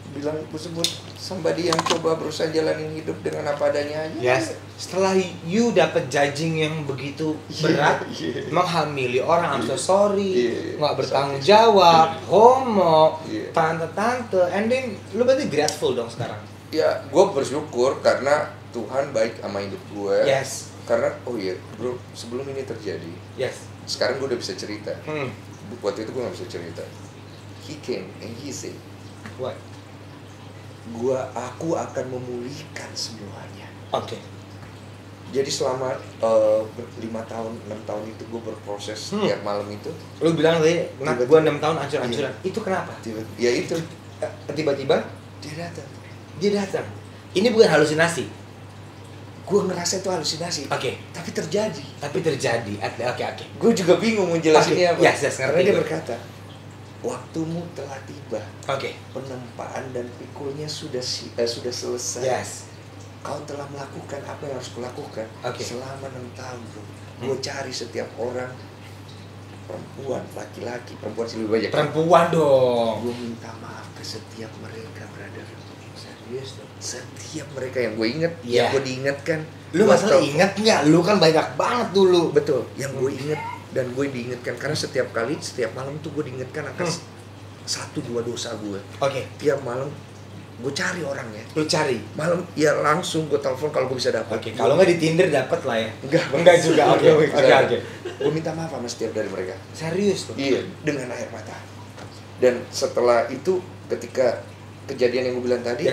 bilang gue sebut somebody yang coba berusaha jalanin hidup dengan apa adanya aja. Yes. Setelah you dapat judging yang begitu berat, Iya. menghamili orang, I'm so sorry, Iya. nggak bertanggung jawab, homo, Iya. tante-tante, and then lu berarti grateful dong sekarang. Ya, gue bersyukur karena Tuhan baik sama hidup gue. Yes. Karena, oh iya bro, sebelum ini terjadi, Yes. sekarang gue udah bisa cerita. Hmm. Waktu itu gue gak bisa cerita. He came and he said, What? aku akan memulihkan semuanya. Oke. Jadi selama 5 tahun, 6 tahun itu gue berproses tiap malam itu. Lu bilang tadi, gue 6 tahun hancur-hancuran. Iya. Itu kenapa? Ya itu. Tiba-tiba Dia datang. dia datang. Ini bukan halusinasi. Gue ngerasa itu halusinasi. Oke. Tapi terjadi. Tapi terjadi. Oke. Gue juga bingung menjelasinnya apa. Yes, ngerti. Karena dia gue. berkata, waktumu telah tiba. Oke. Penempaan dan pikulnya sudah selesai. Yes. Kau telah melakukan apa yang harus kulakukan selama 6 tahun, bro. Gue cari setiap orang, perempuan, laki-laki, perempuan sih lebih banyak. Perempuan dong. Gue minta maaf ke setiap mereka, brother. Serius dong. Setiap mereka yang gue inget, yang gue diingatkan. Lu masalah ingat nggak? Lu kan banyak banget dulu. Betul. Yang gue inget dan gue diingatkan karena setiap kali, setiap malam tuh gue diingatkan akan 1-2 dosa gue. Oke. Tiap malam gue cari orangnya. Lu cari malam ya langsung gue telepon kalau gue bisa dapat. Oke. Kalau nggak di Tinder dapat lah ya. Enggak juga. Oke. Gue minta maaf sama setiap dari mereka. Serius tuh? Iya, dengan air mata. Dan setelah itu ketika kejadian yang gue bilang tadi,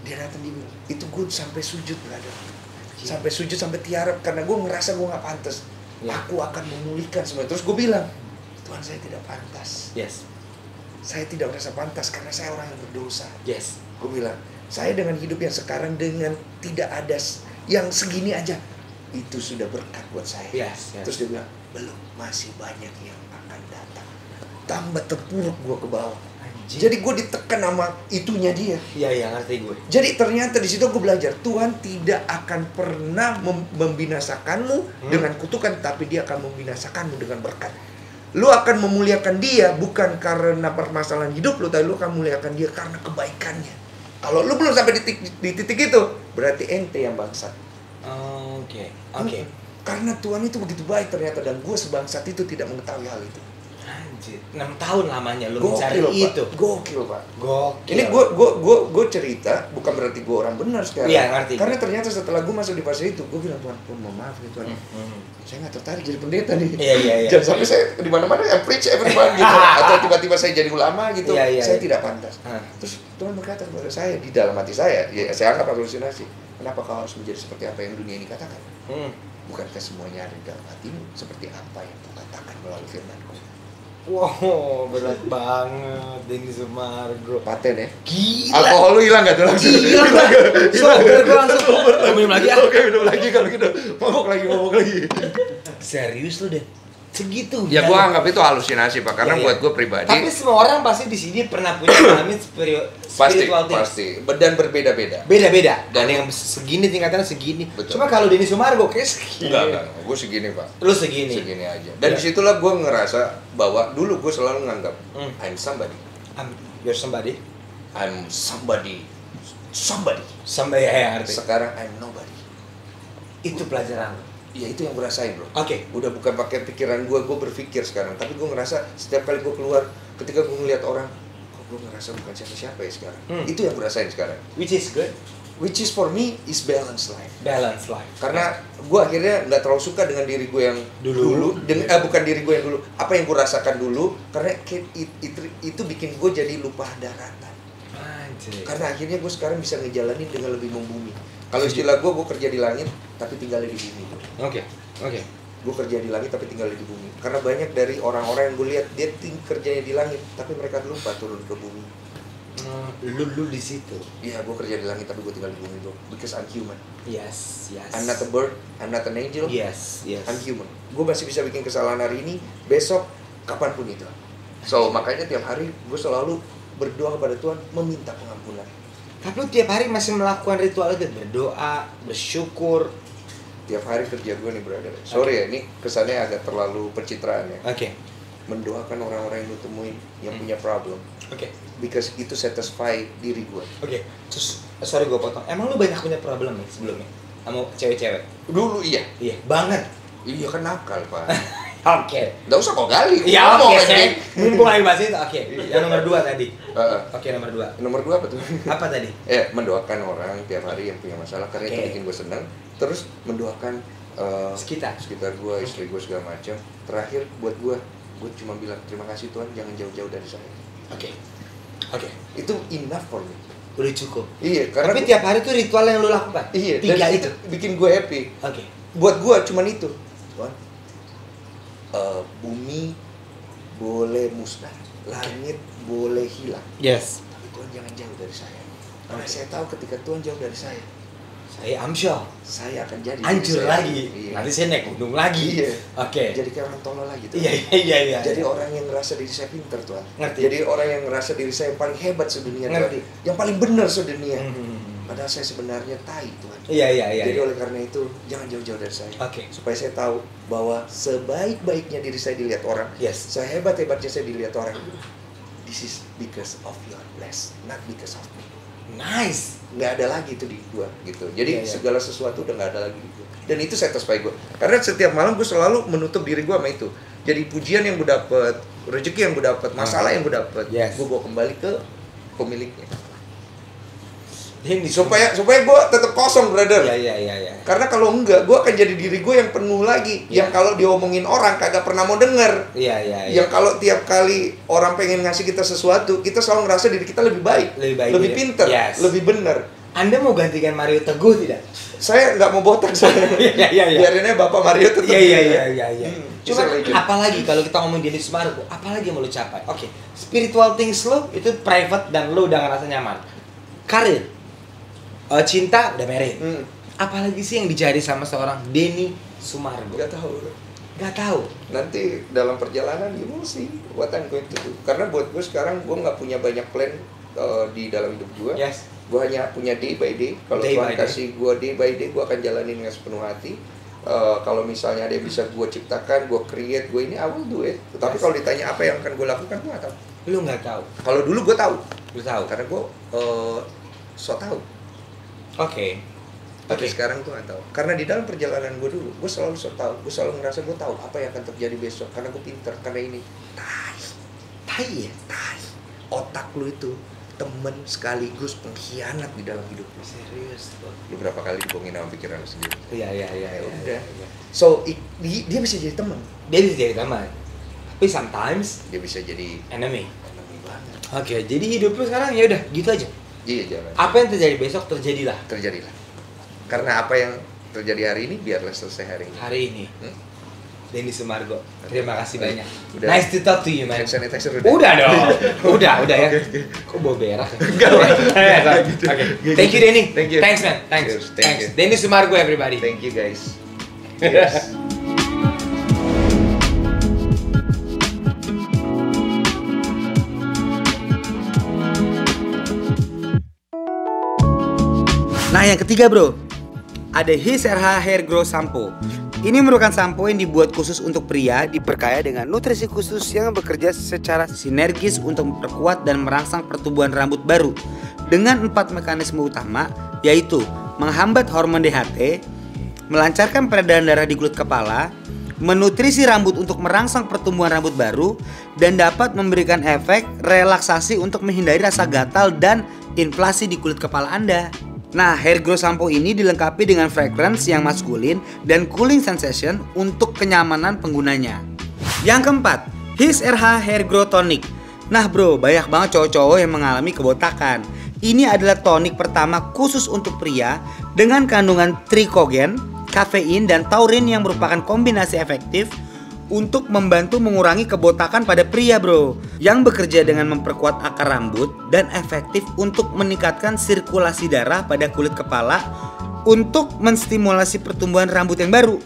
dia datang di itu gue sampai sujud, brother. Sampai sujud, sampai tiarap karena gue ngerasa gue nggak pantas. Aku akan memulihkan semua. Terus gue bilang, Tuhan, saya tidak pantas. Saya tidak merasa pantas karena saya orang yang berdosa. Gue bilang, saya dengan hidup yang sekarang dengan tidak ada yang segini aja, itu sudah berkat buat saya. Terus dia bilang, belum, masih banyak yang akan datang. Tambah terpuruk gue ke bawah. Jadi gue ditekan sama itunya dia. Iya, ngerti gue. Jadi ternyata di situ gue belajar, Tuhan tidak akan pernah membinasakanmu dengan kutukan, tapi dia akan membinasakanmu dengan berkat. Lu akan memuliakan dia bukan karena permasalahan hidup lu, tapi lu akan memuliakan dia karena kebaikannya. Kalau lu belum sampai di titik itu, berarti ente yang bangsat. Oke. Karena Tuhan itu begitu baik ternyata, dan gue sebangsat itu tidak mengetahui hal itu. Anjir, 6 tahun lamanya lu Gokil, mencari Pak. itu. Gokil, Pak. Gokil. Ini gue cerita bukan berarti gue orang benar sekarang. Iya, ngerti. Karena ternyata setelah gue masuk di fase itu, gue bilang, Tuhan, mohon maaf nih Tuhan. Saya nggak tertarik jadi pendeta nih. Iya. Jangan sampai saya di mana-mana yang preach everyone gitu. Atau tiba-tiba saya jadi ulama gitu. Saya tidak pantas. Terus Tuhan berkata kepada saya di dalam hati saya, ya saya anggap halusinasi. Kenapa kau harus menjadi seperti apa yang dunia ini katakan? Bukankah semuanya ada di dalam hatimu seperti apa yang kukatakan melalui firman-Ku? Wow, berat banget Denny Sumargo. Paten ya? Gila. Alkohol lu hilang gak tuh langsung? Hilang. Sober gue langsung. Minum lagi ya? Oke, minum lagi kalau gitu. Mabok lagi. Serius lu deh? Segitu? Ya gue anggap itu halusinasi, Pak, karena buat gue pribadi. Tapi semua orang pasti di sini pernah punya pengalaman spiritual things. Pasti. Dan berbeda-beda. Beda-beda. Dan yang segini tingkatannya segini. Betul. Cuma kalau Denny Sumargo kayak segini. Enggak. Gue segini, Pak. Lu segini? Segini aja. Dan disitulah gue ngerasa bahwa dulu gue selalu nganggap I'm somebody. You're somebody? I'm somebody. Somebody ya arti. Sekarang I'm nobody. Itu pelajaran. Iya, itu yang gue rasain, bro. Oke. Udah bukan pakai pikiran gue berpikir sekarang. Tapi gue ngerasa setiap kali gue keluar, ketika gue ngeliat orang, kok gue ngerasa bukan siapa-siapa ya sekarang. Itu yang gue rasain sekarang. Which is good. Which is for me is balanced life. Balanced life. Karena gue akhirnya nggak terlalu suka dengan diri gue yang dulu bukan diri gue yang dulu. Apa yang gue rasakan dulu, karena itu bikin gue jadi lupa daratan. Anjir. Karena akhirnya gue sekarang bisa ngejalanin dengan lebih membumi. Kalau istilah gue kerja di langit tapi tinggalnya di bumi. Oke. Gue kerja di langit tapi tinggal di bumi. Karena banyak dari orang-orang yang gue lihat dia kerjanya di langit tapi mereka lupa turun ke bumi. Lu di situ. Iya, gue kerja di langit tapi gue tinggal di bumi, bro. Because I'm human. Yes. I'm not a bird, I'm not an angel. Yes. I'm human. Gue masih bisa bikin kesalahan hari ini, besok, kapanpun itu. So makanya tiap hari gue selalu berdoa kepada Tuhan, meminta pengampunan. Tapi lu tiap hari masih melakukan ritual itu, berdoa, bersyukur. Tiap hari kerja gue nih, brother. Sorry ya, ini kesannya agak terlalu pencitraan ya. Oke. Mendoakan orang-orang yang lu temuin yang punya problem. Oke. Because itu satisfy diri gue. Oke. Terus sorry gue potong. Emang lu banyak punya problem nih sebelumnya sama cewek-cewek? Dulu iya. Iya, banget. Iya kan nakal, Pak. Oke. Nggak usah kau gali. Iya, oke. Mumpung lagi bahas itu. Oke. Yang nomor 2 tadi. Oke, nomor 2. Nomor 2 apa tuh? Apa tadi? Mendoakan orang tiap hari yang punya masalah karena itu bikin gue senang. Terus mendoakan sekitar gue, istri gue segala macam. Terakhir buat gue cuma bilang terima kasih Tuhan, jangan jauh-jauh dari saya. Oke. Itu enough for me. Udah cukup. Iya, karena tapi tiap hari tuh ritual yang lu lakukan. Iya, 3 dan itu bikin gue happy. Oke. Buat gue cuman itu. Tuhan, bumi boleh musnah, langit boleh hilang. Yes. Tapi Tuhan jangan jauh dari saya. Karena saya tahu ketika Tuhan jauh dari saya amsyal. Saya akan jadi hancur saya. lagi. Iya. Nanti saya naik gunung lagi. Iya. Oke. Jadi kayak orang tolol lagi tuh. Iya. Jadi orang yang ngerasa diri saya pintar, Tuhan. Ngerti. Jadi orang yang ngerasa diri saya yang paling hebat sedunia, Ngerti. Tuhan. Yang paling benar sedunia. Padahal saya sebenarnya tai, Tuhan. Iya. Jadi oleh karena itu jangan jauh-jauh dari saya. Oke. Supaya saya tahu bahwa sebaik-baiknya diri saya dilihat orang, Yes. sehebat-hebatnya saya dilihat orang. This is because of your bless, not because of me. Nice. Nggak ada lagi itu di gua gitu. Jadi Iya. segala sesuatu udah nggak ada lagi di gua. Dan itu satisfy gua. Karena setiap malam gua selalu menutup diri gua sama itu. Jadi pujian yang gua dapet, rezeki yang gua dapet, masalah yang gua dapet, Yes. gua bawa kembali ke pemiliknya. Ini Supaya gua tetap kosong, brother. Iya. Karena kalau enggak, gue akan jadi diri gue yang penuh lagi. Iya. Yang kalau diomongin orang kagak pernah mau denger. Iya. Yang kalau tiap kali orang pengen ngasih kita sesuatu, kita selalu ngerasa diri kita lebih baik, lebih pinter, Yes. lebih bener. Anda mau gantikan Mario Teguh tidak? Saya nggak mau botak saya. Iya. Biarinnya Bapak Mario tetap. Iya. Cuma Cuma apalagi kalau kita ngomong Denny Sumargo, apalagi yang mau lu capai? Oke, spiritual things lo itu private dan lo udah ngerasa nyaman. Karir, cinta udah married. Apalagi sih yang dicari sama seorang Denny Sumargo? Nggak tahu. Gak tahu. Nanti dalam perjalanan you will see what I'm going to do. Karena buat gue sekarang gue nggak punya banyak plan di dalam hidup gue. Yes. Gue hanya punya day by day. Kalau Day Tuhan by day. kasih gue day by day, gue akan jalanin dengan sepenuh hati. Kalau misalnya ada yang bisa gue ciptakan, gue create, gue ini I will do it. Tetapi Yes. kalau ditanya apa yang akan gue lakukan, gue nggak tahu. Lu nggak tahu. Kalau dulu gue tahu, Lu tahu. karena gue so tahu. Oke. Tapi sekarang gue nggak tahu. Karena di dalam perjalanan gue dulu, gue selalu so tahu. Gue selalu ngerasa gue tahu apa yang akan terjadi besok. Karena gue pinter. Karena ini tai ya, tai. Otak lu itu temen sekaligus pengkhianat di dalam hidup lu. Serius tuh. Lu berapa kali dibohongin sama pikiran lu sendiri? Iya. Udah. So dia bisa jadi teman. Dia bisa jadi teman. Tapi sometimes Dia bisa jadi enemy. enemy banget. Oke, jadi hidup lu sekarang ya udah gitu aja. Iya jangan. Apa yang terjadi besok terjadilah Terjadilah. Karena apa yang terjadi hari ini biarlah selesai hari ini. hari ini. Denny Sumargo, terima kasih banyak. Udah. Nice to talk to you, man. Hand sanitizer Udah dong. udah ya. Kok bau berak ya? Enggak lah. Oke. Thank you Denny. Thank you. Thanks man. Thanks. Cheers. Thank you. Denny Sumargo everybody. Thank you guys. Yes. Nah yang ketiga bro, ada His RH Hair Grow Shampoo. Ini merupakan sampo yang dibuat khusus untuk pria, diperkaya dengan nutrisi khusus yang bekerja secara sinergis untuk memperkuat dan merangsang pertumbuhan rambut baru dengan 4 mekanisme utama, yaitu menghambat hormon DHT, melancarkan peredaran darah di kulit kepala, menutrisi rambut untuk merangsang pertumbuhan rambut baru, dan dapat memberikan efek relaksasi untuk menghindari rasa gatal dan inflasi di kulit kepala Anda. Nah, hair grow shampoo ini dilengkapi dengan fragrance yang maskulin dan cooling sensation untuk kenyamanan penggunanya. Yang keempat, His RH Hair Grow Tonic. Nah bro, banyak banget cowok-cowok yang mengalami kebotakan. Ini adalah tonik pertama khusus untuk pria dengan kandungan trikogen, kafein, dan taurin yang merupakan kombinasi efektif untuk membantu mengurangi kebotakan pada pria bro, yang bekerja dengan memperkuat akar rambut dan efektif untuk meningkatkan sirkulasi darah pada kulit kepala untuk menstimulasi pertumbuhan rambut yang baru.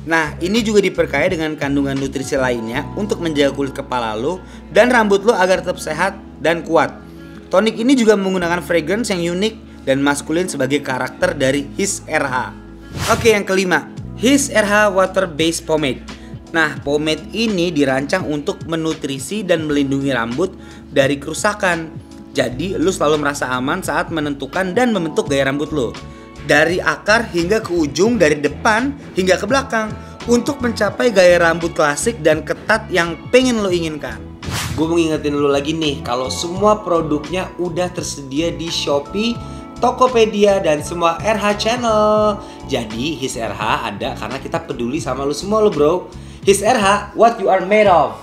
Nah ini juga diperkaya dengan kandungan nutrisi lainnya untuk menjaga kulit kepala lo dan rambut lo agar tetap sehat dan kuat. Tonik ini juga menggunakan fragrance yang unik dan maskulin sebagai karakter dari His RH. Oke, yang kelima, His RH Water Based Pomade. Nah, pomade ini dirancang untuk menutrisi dan melindungi rambut dari kerusakan. Jadi, lu selalu merasa aman saat menentukan dan membentuk gaya rambut lu. Dari akar hingga ke ujung, dari depan hingga ke belakang, untuk mencapai gaya rambut klasik dan ketat yang pengen lu inginkan. Gue mau ngingetin lu lagi nih, kalau semua produknya udah tersedia di Shopee, Tokopedia, dan semua RH Channel. Jadi His RH ada karena kita peduli sama lu semua lo bro. His RH, what you are made of.